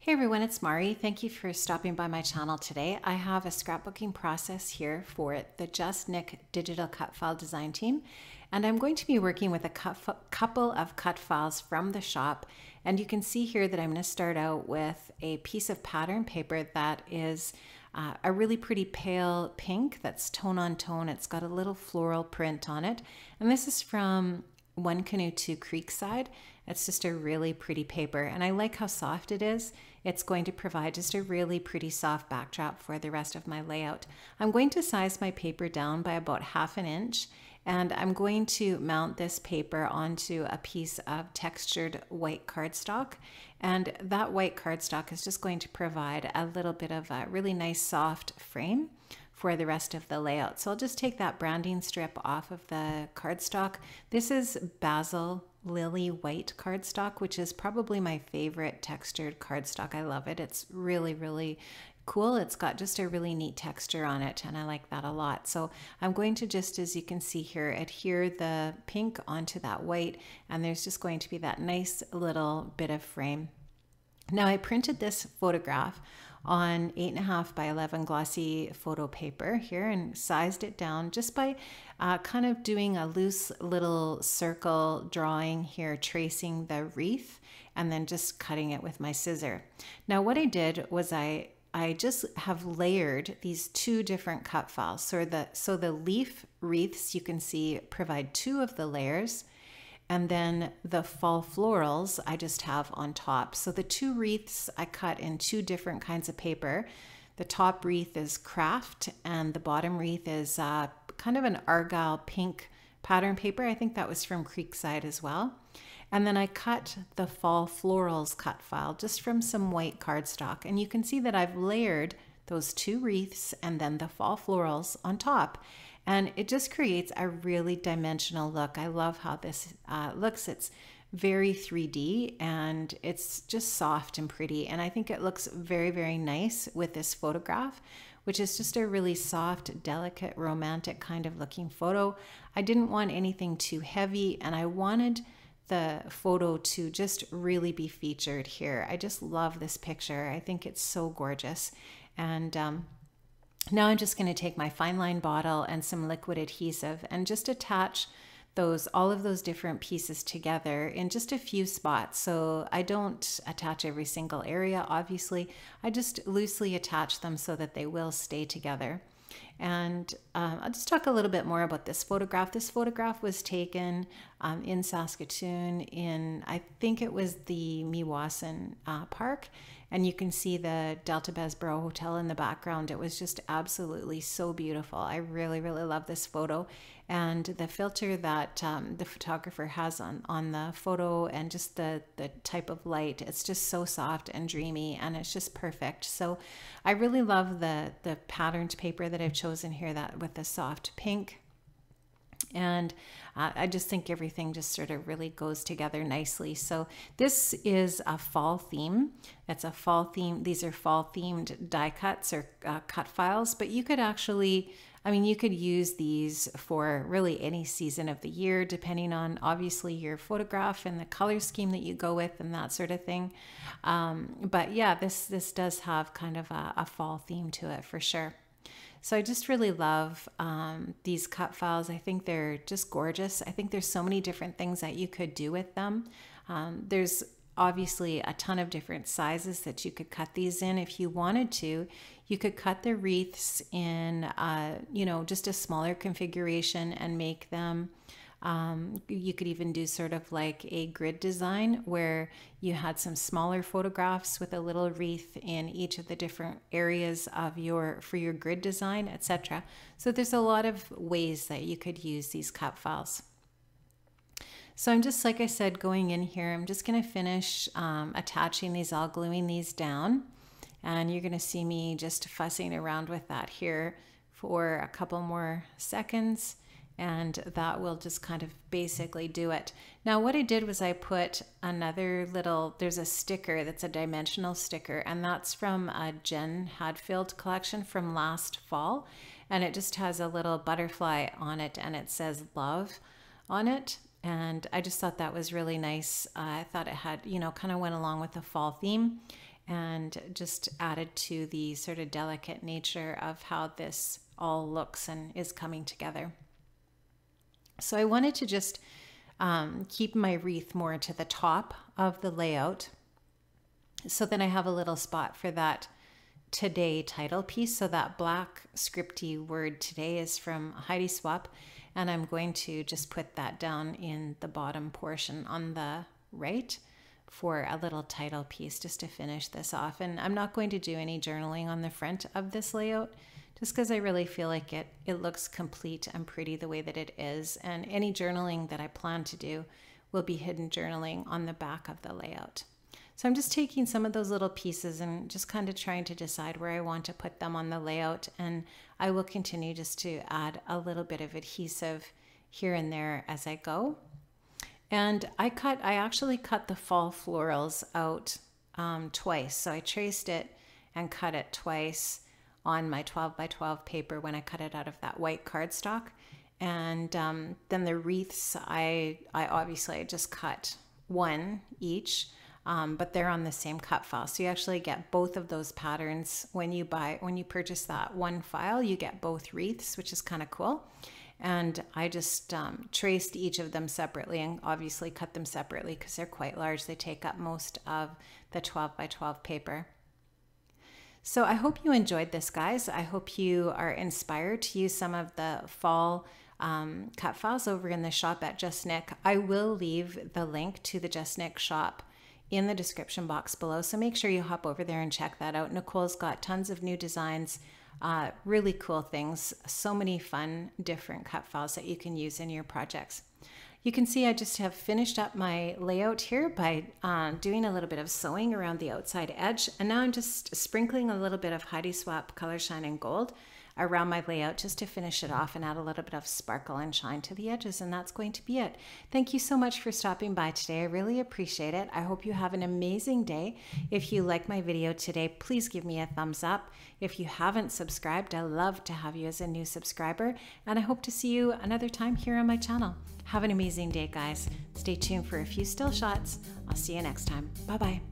Hey everyone, it's Mari. Thank you for stopping by my channel today. I have a scrapbooking process here for the JustNick digital cut file design team, and I'm going to be working with a couple of cut files from the shop. And you can see here that I'm going to start out with a piece of pattern paper that is a really pretty pale pink that's tone on tone. It's got a little floral print on it, and this is from One Canoe to Creekside. It's just a really pretty paper, and I like how soft it is. It's going to provide just a really pretty soft backdrop for the rest of my layout. I'm going to size my paper down by about 1/2 inch, and I'm going to mount this paper onto a piece of textured white cardstock. And that white cardstock is just going to provide a little bit of a really nice soft frame for the rest of the layout. So I'll just take that branding strip off of the cardstock. This is Basil Lily White cardstock, which is probably my favorite textured cardstock. I love it. It's really, really cool. It's got just a really neat texture on it, and I like that a lot. So I'm going to just, as you can see here, adhere the pink onto that white, and there's just going to be that nice little bit of frame. Now I printed this photograph on 8.5 by 11 glossy photo paper here and sized it down just by kind of doing a loose little circle drawing here, tracing the wreath, and then just cutting it with my scissor. Now what I did was I just have layered these two different cut files. So the leaf wreaths, you can see, provide 2 of the layers, and then the fall florals I just have on top. So the 2 wreaths I cut in 2 different kinds of paper. The top wreath is craft, and the bottom wreath is kind of an argyle pink pattern paper. I think that was from Creekside as well. And then I cut the fall florals cut file just from some white cardstock. And you can see that I've layered those 2 wreaths and then the fall florals on top. And it just creates a really dimensional look. I love how this looks. It's very 3D, and it's just soft and pretty. And I think it looks very, very nice with this photograph, which is just a really soft, delicate, romantic kind of looking photo. I didn't want anything too heavy, and I wanted the photo to just really be featured here. I just love this picture. I think it's so gorgeous. And now I'm just going to take my fine line bottle and some liquid adhesive and just attach all of those different pieces together in just a few spots. So I don't attach every single area, obviously. I just loosely attach them so that they will stay together. And I'll just talk a little bit more about this photograph. This photograph was taken in Saskatoon in, I think it was the Meewasin Park. And you can see the Delta Bessborough Hotel in the background. It was just absolutely so beautiful. I really, really love this photo. And the filter that the photographer has on the photo, and just the type of light, it's just so soft and dreamy, and it's just perfect. So I really love the patterned paper that I've chosen here, that with the soft pink. And I just think everything just sort of really goes together nicely. So this is a fall theme. It's a fall theme. These are fall themed die cuts or cut files, but you could actually, I mean, you could use these for really any season of the year, depending on obviously your photograph and the color scheme that you go with and that sort of thing. But yeah, this does have kind of a fall theme to it for sure. So I just really love these cut files. I think they're just gorgeous. I think there's so many different things that you could do with them. There's obviously a ton of different sizes that you could cut these in. If you wanted to, you could cut the wreaths in, you know, just a smaller configuration and make them. You could even do sort of like a grid design where you had some smaller photographs with a little wreath in each of the different areas of for your grid design, etc. So there's a lot of ways that you could use these cut files. So I'm just, like I said, going in here, I'm just going to finish attaching these, all gluing these down. And you're going to see me just fussing around with that here for a couple more seconds. And that will just kind of basically do it. Now what I did was I put another little, there's a sticker that's a dimensional sticker, and that's from a Jen Hadfield collection from last fall. And it just has a little butterfly on it, and it says love on it. And I just thought that was really nice. I thought it had, you know, kind of went along with the fall theme. and just added to the sort of delicate nature of how this all looks and is coming together. So I wanted to just keep my wreath more to the top of the layout. So then I have a little spot for that today title piece. So that black scripty word today is from Heidi Swap, and I'm going to just put that down in the bottom portion on the right for a little title piece just to finish this off. And I'm not going to do any journaling on the front of this layout just because I really feel like it looks complete and pretty the way that it is. And any journaling that I plan to do will be hidden journaling on the back of the layout. So I'm just taking some of those little pieces and just kind of trying to decide where I want to put them on the layout. And I will continue just to add a little bit of adhesive here and there as I go. And I actually cut the fall florals out twice. So I traced it and cut it twice on my 12 by 12 paper when I cut it out of that white cardstock. And then the wreaths, I obviously just cut one each. But they're on the same cut file. So you actually get both of those patterns when you purchase that one file. You get both wreaths, which is kind of cool. And I just traced each of them separately and obviously cut them separately because they're quite large. They take up most of the 12 by 12 paper. So I hope you enjoyed this, guys. I hope you are inspired to use some of the fall cut files over in the shop at JustNick. I will leave the link to the JustNick shop in the description box below, so make sure you hop over there and check that out. Nicole's got tons of new designs, really cool things, so many fun different cut files that you can use in your projects. You can see I just have finished up my layout here by doing a little bit of sewing around the outside edge, and now I'm just sprinkling a little bit of Heidi Swap Color Shine in Gold around my layout just to finish it off and add a little bit of sparkle and shine to the edges, and that's going to be it. Thank you so much for stopping by today. I really appreciate it. I hope you have an amazing day. If you like my video today, please give me a thumbs up. If you haven't subscribed, I love to have you as a new subscriber, and I hope to see you another time here on my channel. Have an amazing day, guys. Stay tuned for a few still shots. I'll see you next time. Bye-bye.